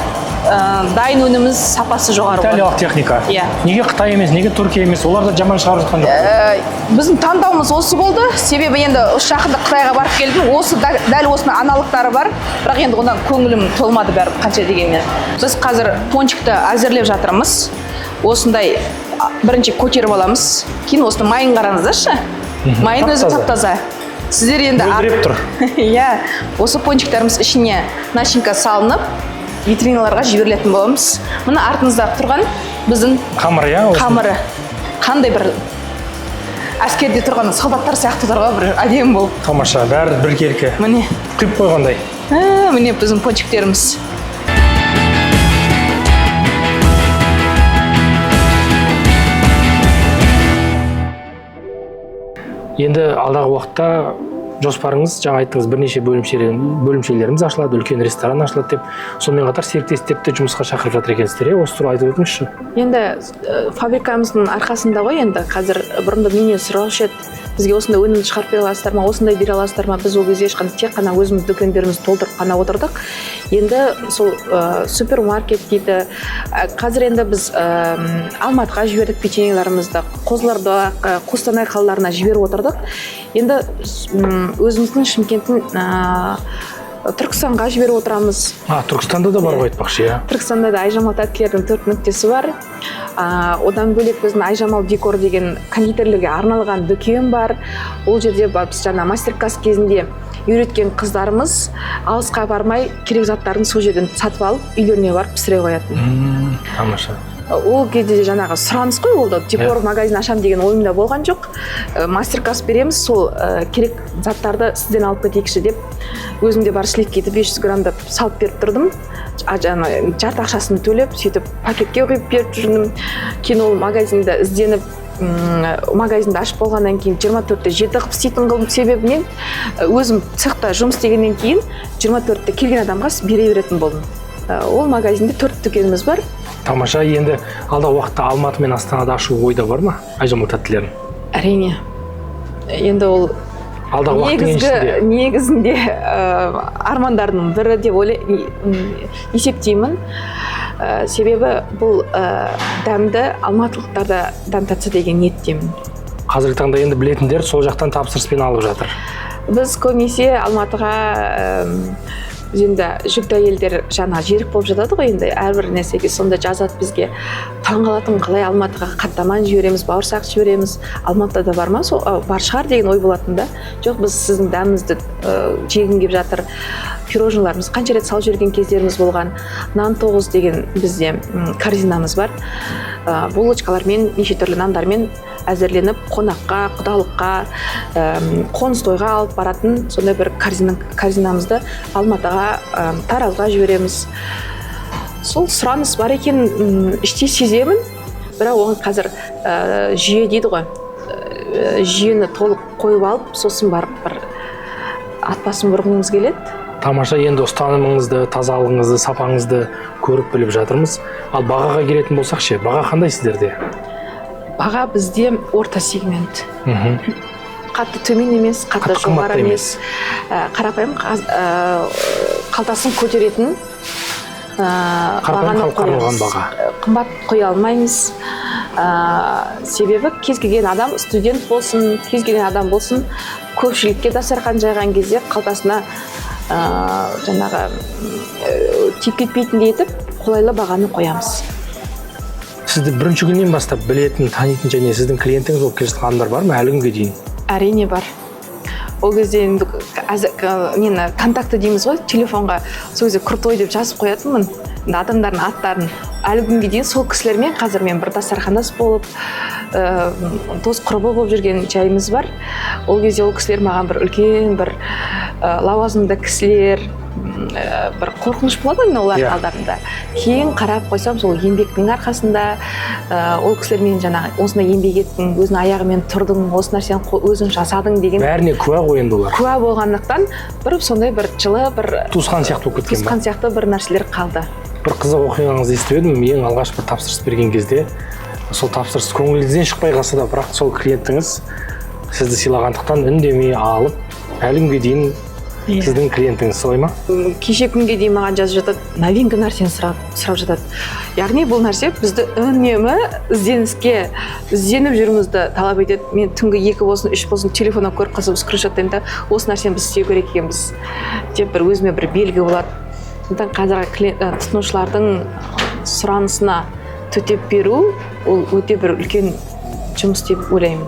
дайын өніміз сапасы жоғары болады. Италиялық техника. Неге Қытай емес, неге Түркия емес? Олар да жаман шығарып жатқан жоқ. Біздің таңдауымыз осы болды. Себебі енді жақында Қытайға барып келдім. Осы дәл осының аналықтары бар. Бірақ енді одан көңілім толмады бәрі қанша дегенмен. Біз қазір пончикті әзірлеп жатырмыз. Осындай бірінші көтеріп аламыз. Кейін осыны майын қараңыздаршы. Майын өзі тап-таза. Сіздер енді мөлдіреп тұр. Иә, осы пончиктеріміз ішіне начинка салынып, витриналарға жіберілетін боламыз. Мына артыңызда тұрған біздің қамыры. Қандай бір әскерде тұрған солдаттар сияқты тұрға бір әдемі болып. Тамаша, бәрі біркелкі. Міне. Құйып қойғандай. Міне біздің пончиктеріміз. Енді алдағы уақытта жоспарыңыз, жаңа айттыңыз, бірнеше бөлімшелеріміз ашылады, үлкен ресторан ашылады деп, сонымен қатар серіктестерді жұмысқа шақырып жатыр екенсіздер, осы туралы айтып өтіңізші. Енді фабрикамыздың арқасында ғой, енді қазір бұрында менен сұраушы еді, бізге осындай өнім шығарып бере аласыздар ма, осындай бере аласыздар ма? Біз ол кезде ешқандай тек қана өзіміз дүкендерімізді толтырып қана отырдық. Енді сол супермаркет дейді. Қазір енді біз Алматыға жібердік печеньеларымызды, Қызылорда, Қостанай қалаларына жіберіп отырдық. Енді өзіміздің Шымкенттің Түркістанға жіберіп отырамыз. Түркістанда да бар ғой айтпақшы, иә. Түркістанда да Айжамал тәттілердің 4 нүктесі бар. Одан бөлек біздің Айжамал декор деген кондитерлерге арналған дүкен бар. Ол жерде біз жаңа мастер-класс кезінде үйреткен қыздарымыз алысқа бармай керек заттарын сол жерден сатып алып, үйлеріне барып пісіре қоятын. Тамаша. Ол кезде жаңағы сұраныс қой, ол да декор магазин ашам деген ойымда болған жоқ. Мастер-класс береміз, сол керек заттарды сізден алып кетейікші деп, өзімде бар сливкиді 500 грамдап салып беріп тұрдым. Жарты ақшасын төлеп, сөйтіп пакетке құйып беріп жүрдім. Кейін ол магазинді ізденіп, магазинді ашып болғаннан кейін 24-те 7 қып істейтін қылым себебінен өзім цехта жұмыс істегеннен кейін 24-те келген адамға бере беретін болдым. Ол магазинде 4 дүкеніміз бар. Тамаша, енді алдағы уақытта Алматы мен Астанада ашу ойда бар ма Айжамал тәттілерін? Әрине. Енді ол негізінде армандардың бірі деп есептеймін. Себебі бұл дәмді алматылықтарда дәм татса деген ниеттемін. Қазіргі таңда енді білетіндер сол жақтан тапсырыспен алып жатыр. Біз көбінесе Алматыға енді жүкті әйелдер жаңа жерік болып жатады ғой, енді әрбір нәрсеге сонда жазады бізге. Таңғалатын қалай Алматыға қаттаман жібереміз, бауырсақ жібереміз, Алматыда бар ма? Бар шығар деген ой болатын да. Жоқ, біз сіздің дәміңізді жегім келіп жатыр. Пирожныларымыз қанша рет салып жүрген кездеріміз болған. Нан 9 деген бізде корзинамыз бар. Булочкалармен, неше түрлі нандармен әзірленіп, қонаққа, құдалыққа тамаққа, қоныс тойға алып баратын сондай бір корзинамызды Алматыға, Таразға жібереміз. Сол сұраныс бар екен іштей сеземін, бірақ оны қазір жүйе дейді ғой, жүйені толық қойып алып, сосын барып бір атбасын бұрғымыз келеді. Тамаша, енді ұстанымыңызды, тазалығыңызды, сапаңызды көріп біліп жатырмыз. Ал бағаға келетін болсақ ше, баға қандай сіздерде? Баға бізде орта сегмент. Қатты төмен емес, қатты жоғары емес. Қарапайым қалтасын көтеретін бағаны қоямыз. Қымбат қоя алмаймыз. Себебі кез келген адам, студент болсын, кез келген адам болсын, көпшілікке дастархан жайған кезде қалтасына жаңағы тиіп кетпейтіндей етіп қолайлы бағаны қоямыз. Сізді бірінші күннен бастап білетін, танитын және сіздің клиентіңіз болып келе жатқан адамдар бар ма әлі күнге дейін? Әрине бар. Ол кезде нені контакты дейміз ғой, телефонға сол кезде крутой деп жазып қоятынмын адамдардың аттарын. Әлі күнге дейін сол кісілермен қазір мен бір дастархандас болып, дос құрбы болып жүрген жайымыз бар. Ол кезде ол кісілер маған бір үлкен бір лауазымды кісілер, бір қорқыныш болады ғой олар алдарында. Кейін қарап қойсам, сол еңбектің арқасында ол кісілер мен жаңағы осындай еңбек еттің, өзінің аяғымен тұрдың, осы нәрсені өзің жасадың деген бәріне куә ғой енді олар. Куә болғандықтан бір сондай бір жылы бір туысқан сияқты болып кеткен ба? Туысқан сияқты бір нәрселер қалды. Бір қызық оқиғаңызды естіп едім. Ең алғаш бір тапсырыс берген кезде, сол тапсырыс көңіліңізден шықпай қалса да, бірақ сол клиентіңіз сізді сыйлағандықтан үндемей алып, әлі күнге дейін сіздің клиентіңіз, солай ма? Кеше күнге дейін маған жазып жатады, новинка нәрсені сұрап жатады. Яғни бұл нәрсе бізді үнемі ізденіп жүруімізді талап етеді. Мен түнгі 2 болсын, 3 болсын телефоннан көріп қалсам скриншоттаймын да, осы нәрсені біз істеу керек екенбіз деп бір өзіме бір белгі болады. Сондықтан қазіргі тұтынушылардың сұранысына төтеп беру, ол өте бір үлкен жұмыс деп ойлаймын.